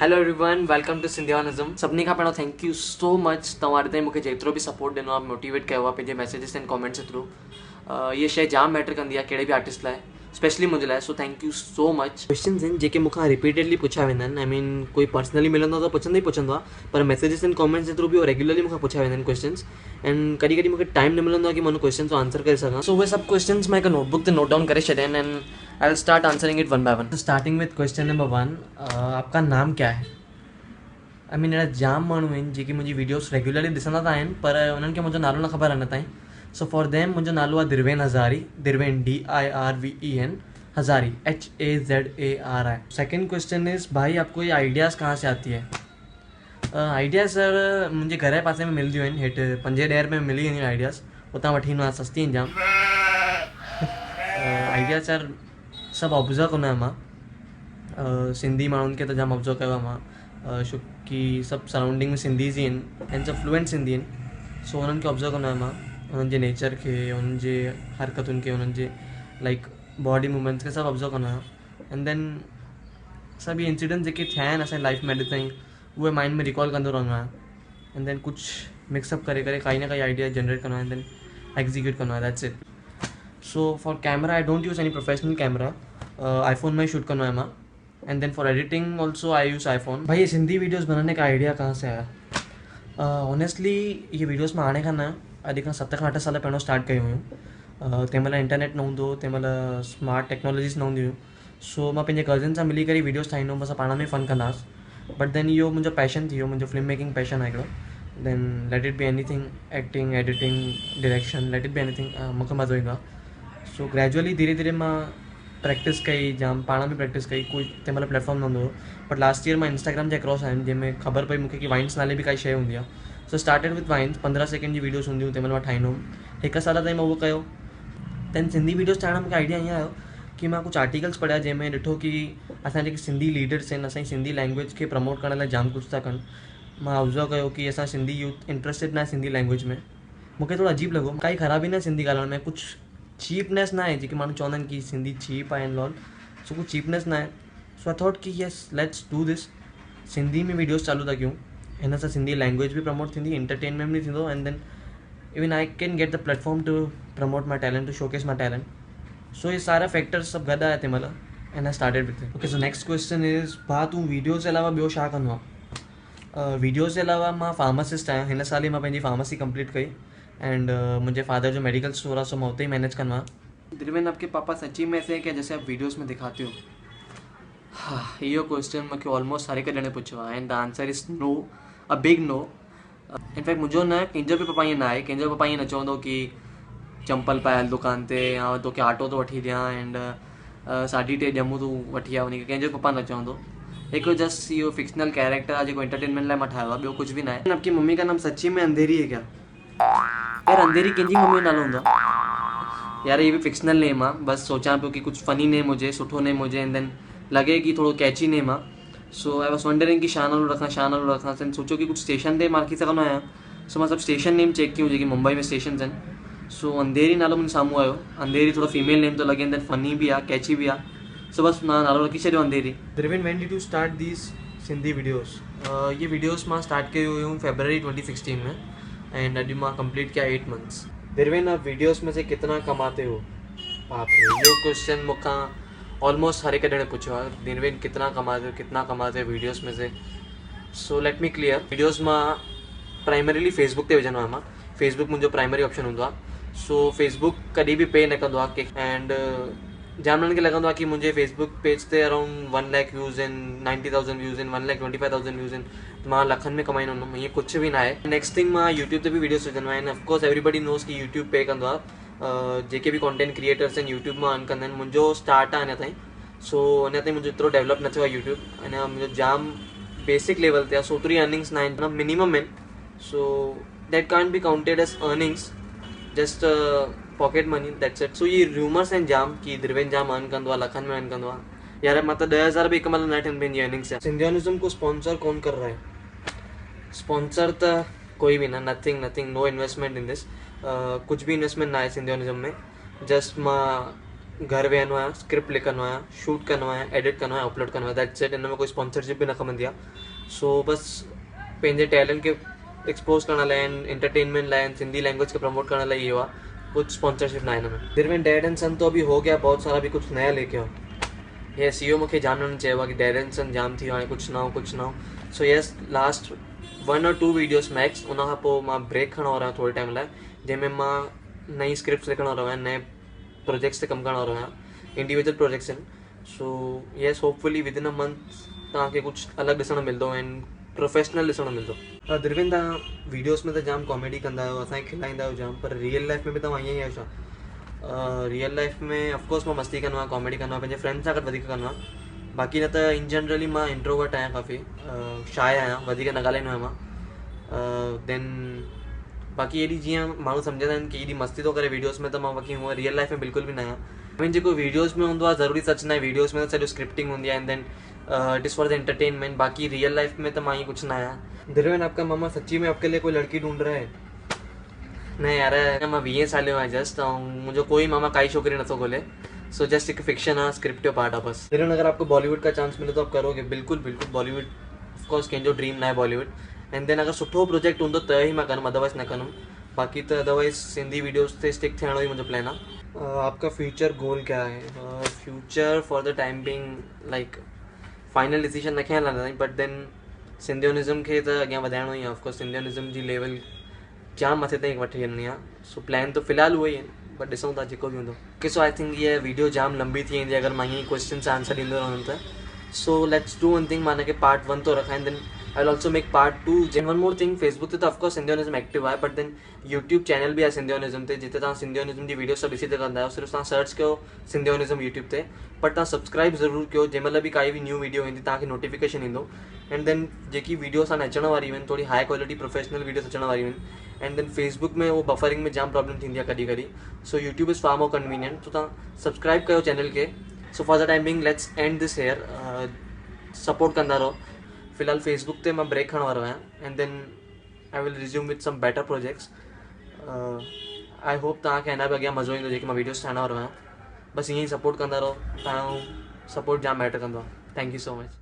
Hello everyone, welcome to Sindhianism. सभिनी खां पहिरियों थैंक यू सो मच तव्हां ताईं मूंखे जेतिरो बि सपोर्ट ॾिनो आहे, मोटिवेट कयो आहे पंहिंजे messages and comments J through. ये शइ जाम मैटर कंदी आहे कहिड़े बि आर्टिस्ट लाइ, स्पेशली मुंहिंजे लाइ। So thank you so much. Questions आहिनि जेके मूंखां रिपीटेडली पुछिया वेंदा आहिनि। आई मीन कोई पर्सनली मिलंदो आहे त पुछंदो ई पुछंदो आहे, पर messages and comments J through be regularly मूंखां पुछिया वेंदा आहिनि क्वेश्चन्स। एंड कॾहिं कॾहिं मूंखे टाइम न मिलंदो आहे कि मां उन क्वेश्चन जो आंसर करे सघां। सो उहे सभु क्वेश्चन्स मां हिकु नोटबुक ते नोट डाउन करे छॾिया आहिनि and I will start answering it one by one. Starting with question number 1, आपका नाम क्या है? आई मीन अहिड़ा जाम माण्हू आहिनि जेके मुंहिंजी वीडियोस रेगुलरली ॾिसंदा त आहिनि, पर उन्हनि खे मुंहिंजो नालो न ख़बर आहे अञा ताईं। सो फॉर देम मुंहिंजो नालो आहे Dirven Hazari. Dirven DIRVEN, Hazari HAZARI। Second question is, भाई आपको ये आइडियाज़ कहाँ से आती है? आइडियाज़ सर मुंहिंजे घर जे पासे में मिलंदियूं आहिनि, हेठि 5 में मिली वेंदियूं आइडियाज़, उतां वठी ईंदो आहियां, सस्ती आहिनि जाम। आइडियाज़ सर सभु ऑब्ज़र्व कंदो आहियां मां। सिंधी माण्हुनि खे त जाम ऑब्ज़र्व कयो आहे मां, छोकी सभु सराउंडिंग में सिंधीज़ ई आहिनि ऐं सभु फ्लुएंट सिंधी आहिनि। सो उन्हनि खे ऑब्ज़र्व कंदो आहियां मां, उन्हनि जे नेचर खे, उन्हनि जे हरकतुनि खे, उन्हनि जे लाइक बॉडी मूवमेंट्स खे सभु ऑब्ज़र्व कंदो आहियां। एंड देन सभु इंसिडेंट्स जेके थिया आहिनि असांजे लाइफ में अॼु ताईं, उहे माइंड में रिकॉल कंदो रहंदो आहियां। एंड देन कुझु मिक्सअप करे करे काई न काई आइडिया जनरेट कंदो आहियां, एंड देन एग्जीक्यूट कंदो आहियां। That's it. So for camera I don't use any professional camera. IPhone में ही शूट करना है माँ। And then for editing also I use iPhone. भाई ये सिंधी वीडियोस बनाने का आइडिया कहाँ से आया? ऑनेस्टली ये वीडियोस में आने खां न, अॼु खां 7 खां 8 साल पहिरियों स्टार्ट कयूं हुयूं। तंहिं महिल इंटरनेट न हूंदो हो, तंहिं महिल स्मार्ट टेक्नोलॉजीस न हूंदियूं हुयूं। सो मां पंहिंजे कज़िन सां मिली करे वीडियोस ठाहींदो हुउमि, असां पाण में फ़न कंदा हुआसीं। बट देन इहो मुंहिंजो पैशन थी वियो, मुंहिंजो फिल्म मेकिंग पैशन आहे हिकिड़ो। Then let it be anything, acting, editing, direction, let it be anything, मूंखे मज़ो ईंदो आहे। सो ग्रेजुअली धीरे धीरे मां प्रैक्टिस कई, जाम पाण में प्रैक्टिस कई। कोई तंहिं महिल प्लेटफॉर्म न हूंदो हो, बट लास्ट ईयर मां इंस्टाग्राम जे क्रॉस आयुमि, जंहिंमें ख़बर पई मूंखे कि वाइन्स नाले बि काई शइ हूंदी आहे। So started with vines, 15 second जी वीडियोस हूंदियूं, तंहिं महिल मां ठाहींदो हुउमि। 1 साल ताईं मां उहो कयो। दैन सिंधी वीडियोस ठाहिण मूंखे आइडिया ईअं आयो कि मां कुझु आर्टिकल्स पढ़िया, जंहिंमें ॾिठो कि असां जेके सिंधी लीडर्स आहिनि, असांजी सिंधी लैंग्वेज खे प्रमोट करण लाइ जाम कुझु था कनि। मां ऑब्ज़र्व कयो कि असां सिंधी यूथ इंट्रस्टेड न आहे सिंधी लैंग्वेज में। मूंखे थोरो अजीब लॻो, काई ख़राबी न आहे सिंधी ॻाल्हाइण में, कुझु चीपनेस न आहे, जेके माण्हू चवंदा आहिनि कि सिंधी चीप आहे एंड ऑल। सो कुझु चीपनेस न आहे। सो आई थॉट कि yes let's do this. Sindhi में वीडियोस चालू था कयूं, हिन सां सिंधी लैंग्वेज बि प्रमोट थींदी, एंटरटेनमेंट बि थींदो, and then even I can get the platform to promote my talent, to showcase my talent. So ये सारा फैक्टर्स सभु गॾु आया तंहिं महिल, and I started with it. Okay, so next question is, भाउ तूं वीडियोस जे अलावा ॿियो छा कंदो आहे? वीडियोस जे अलावा मां फार्मासिस्ट आहियां। हिन साल ई मां पंहिंजी फार्मेसी कंप्लीट कई, एंड मुंहिंजे फादर जो मेडिकल स्टोर आहे, सो मां उते ई मैनेज कंदो आहियां। दिरवेन, आपके पापा सच्ची में ऐसे हैं क्या जैसे आप वीडियोस में दिखाते हो? हाँ, इहो क्वेश्चन मूंखे ऑलमोस्ट हर हिकु ॼणे पुछियो आहे, and the answer is no, a big no. In fact मुंहिंजो न, कंहिंजो बि पप्पा ईअं न आहे। कंहिंजो पप्पा ईअं न चवंदो कि चंपल पाए हल दुकान ते, या तोखे आटो थो वठी ॾियां एंड 3:30 ॼमूं तूं वठी आ वञी। कंहिंजो पप्पा न चवंदो। हिकु जस्ट इहो फिक्शनल कैरेक्टर आहे जेको एंटरटेनमेंट लाइ मां ठाहियो आहे, ॿियो कुझु बि न आहे। आपकी मम्मी का नाम सच्ची में अंधेरी है क्या? यार अंधेरी कंहिंजी मम्मी जो नालो हूंदो आहे? यार ये भी फिक्शनल नेम आहे, बस सोचां पियो कि कुझु फ़नी नेम हुजे, सुठो नेम हुजे, एंड देन लॻे कि थोरो कैची नेम आहे। सो आई वॉज वंडरिंग कि छा नालो रखां, छा नालो रखां। एंड सोचो कि कुझु स्टेशन ते मां रखी सघंदो आहियां। सो मां सभु स्टेशन नेम चेक कयूं जेकी मुंबई में स्टेशन्स आहिनि। सो अंधेरी नालो मुंहिंजे साम्हूं आयो। अंधेरी थोरो फीमेल नेम थो लॻे, एंड देन फ़नी बि आहे, कैची बि आहे। सो बस मां नालो रखी छॾियो अंधेरी। Dirven, when did you start this Sindhi videos? ये वीडियोस मां स्टार्ट कयो हुयूं फरवरी 2016 में, एंड अॼु मां कंप्लीट किया 8 मंथ्स। दिरवेन, आप वीडियोस में से कितना कमाते हो? बाप रे, इहो क्वेश्चन मूंखां ऑलमोस्ट हर हिकु ॼणे पुछियो आहे। दिरवेन, कितना कमाते हो वीडियोस में से? So let me clear, videos मां प्राइमरीली फेसबुक ते विझंदो आहियां। मां फेसबुक मुंहिंजो प्राइमरी ऑप्शन हूंदो आहे। सो फेसबुक कॾहिं बि पे न कंदो आहे, एंड जाम माण्हुनि खे लॻंदो आहे कि मुंहिंजे फेसबुक पेज ते अराउंड 1 लाख व्यूज़ आहिनि, 90,000 व्यूज़ आहिनि, 1,25,000 व्यूज़ आहिनि। मां लखनि में कमाईंदो हुउमि, ईअं कुझु बि न आहे। नेक्स्ट थिंग, मां यूट्यूब ते बि वीडियोस विझंदो आहियां, एंड ऑफकोर्स एवरीबडी नोज़ कि यूट्यूब पे कंदो आहे। जेके बि कॉन्टेंट क्रिएटर्स आहिनि यूट्यूब मां अर्न कंदा आहिनि। मुंहिंजो स्टार्ट आहे अञा ताईं। सो अञा ताईं मुंहिंजो एतिरो डेवलप न थियो आहे यूट्यूब, अञा मुंहिंजो जाम बेसिक लेवल ते आहे। सो ओतिरी अर्निंग्स न आहिनि, मिनिमम आहिनि। So that can't be counted as earnings, just pocket money, that's it. So ये रूमर्स आहिनि जाम कि दिरवेन जाम अर्न कंदो आहे, लखनि में अर्न कंदो आहे। यार मां त 10,000 भी हिकु महिल न ठहनि पंहिंजी अर्निंग्स से। सिंधियानिज़म को स्पॉन्सर कौन कर रहा है? स्पॉन्सर त कोई भी न, nothing, no investment in this. कुछ भी इन्वेस्टमेंट ना है सिंधियानिज़म में। जस्ट मां घर वेहनो आहियां, स्क्रिप्ट लिखंदो आहियां, शूट कंदो आहियां, एडिट कंदो आहियां, अपलोड कंदो आहियां, दैट्स इट। इन में कोई स्पॉन्सरशिप भी न खपंदी आहे। सो बस पंहिंजे टैलेंट खे एक्सपोज करण लाइ एंड एंटरटेनमेंट लाइ एंड सिंधी लैंग्वेज खे प्रमोट करण लाइ इहो आहे, कुछ स्पॉन्सरशिप ना है इनमें। दिरवेन डैड एंड सन तो अभी हो गया, बहुत सारा भी कुछ नया लेके आओ। यस, इहो मूंखे जाम ॼणनि चयो आहे कि डैड एंड सन जाम थी वियो, हाणे कुझु नओं कुझु नओं। सो यस, लास्ट 1 और 2 वीडियोस मैक्स, उन खां पोइ मां ब्रेक खणण वारो आहियां थोरे टाइम लाइ, जंहिंमें मां नई स्क्रिप्ट्स लिखण वारो आहियां, नए प्रोजेक्ट्स ते कमु करण वारो आहियां, इंडिविजुअल प्रोजेक्ट्स आहिनि। So yes, hopefully with in a month तव्हांखे कुझु अलॻि ॾिसणु मिलंदो एंड प्रोफेशनल ॾिसणु मिलंदो। दिरवेन, तव्हां वीडियोस में त जाम कॉमेडी कंदा आहियो, असांखे खिलाईंदा आहियो जाम, पर रियल लाइफ में बि तव्हां ईअं ई आहियो छा? रियल लाइफ में ऑफकोर्स मां मस्ती कंदो आहियां, कॉमेडी कंदो आहियां, पंहिंजे फ्रेंड्स सां गॾु वधीक कंदो आहियां। बाक़ी न त इन जनरली मां इंट्रोवर्ट आहियां, काफ़ी शाय आहियां, वधीक न ॻाल्हाईंदो आहियां मां। देन बाक़ी एॾी जीअं माण्हू सम्झंदा आहिनि कि एॾी मस्ती थो करे वीडियोस में, त मां बाक़ी हूअं रियल लाइफ में बिल्कुलु बि न आहियां। मीन जेको वीडियोस में हूंदो आहे ज़रूरी सच न आहे, वीडियोस में त सॼो स्क्रिप्टिंग हूंदी आहे and then it is for the entertainment. बाक़ी रियल लाइफ में त मां ईअं कुझु न आहियां। दिरवेन, आपका मामा सच्ची में आपके लिए कोई लड़की ढूंढ रहा है? न यार, मां 20 साल जो आहियां जस्ट, ऐं मुंहिंजो कोई मामा काई छोकिरी नथो ॻोल्हे। सो जस्ट एक फिक्शन है, स्क्रिप्ट जो पार्ट है बस। दिरवेन, अगर आपको बॉलीवुड का चांस मिले तो आप करोगे? बिल्कुल बिल्कुल, बॉलीवुड ऑफकोर्स कंहिंजो ड्रीम ना है बॉलीवुड। एंड देन अगर सुठो प्रोजेक्ट हूंदो त ही मां कंदुमि, अदरवाइज़ न कंदुमि। बाक़ी तो अदरवाइज़ सिंधी वीडियोस ते स्टिक थियणो ही मुंहिंजो प्लान आहे। आपका फ्यूचर गोल क्या है? Future for the time Bing like final decision न खणण लाइ, बट देन सिंधियोनिज़म खे त अॻियां वधाइणो ई आहे। ऑफकोर्स सिंधियोनिज़म जी लेवल जाम मथे ताईं वठी वञणी आहे। सो प्लान तो फ़िलहाल उहो ई आहिनि, बट ॾिसूं था जेको बि हूंदो। ओके, सो आई थिंक ये वीडियो जाम लंबी थी वेंदी अगर मां ईअं क्वेश्चन आंसर ॾींदो रहंदुमि त। So let's do one thing, मां हिनखे पार्ट 1 तो रखां, and then I will also make part 2। And one more thing, Facebook ते त ऑफकोर्स सिंधियोनिज़म एक्टिव आहे, बट देन यूट्यूब चैनल भी आहे सिंधियोनिज़म ते, जिते तव्हां सिंधियोनिज़म जी वीडियो सभु ॾिसी सघंदा आहियो। सिर्फ़ु तव्हां सर्च कयो सिंधियोनिज़म यूट्यूब ते, बट तव्हां सब्सक्राइब ज़रूरु कयो, जंहिं महिल बि काई बि न्यू वीडियो ईंदी तव्हांखे नोटिफिकेशन ईंदो। एंड देन जेकी वीडियोस हाणे अचण वारियूं आहिनि, थोड़ी हाई क्वालिटी प्रोफेशनल वीडियोस अचण वारियूं आहिनि। एंड देन फेसबुक में वो बफरिंग में जाम प्रॉब्लम थींदी आहे कॾहिं कॾहिं। So YouTube is far more convenient, तो तव्हां सब्सक्राइब कयो चैनल के। So for the time being let's end this here, support कंदा रहो। फिलहाल फेसबुक ते मां ब्रेक खणण वारो आहियां, and then I will resume with some better projects. I hope तव्हांखे अञा बि अॻियां मज़ो ईंदो जेकी मां वीडियोस ठाहिण वारो आहियां। बस ईअं ई सपोर्ट कंदा रहो, तव्हांजो सपोर्ट जाम मैटर कंदो आहे। Thank you so much.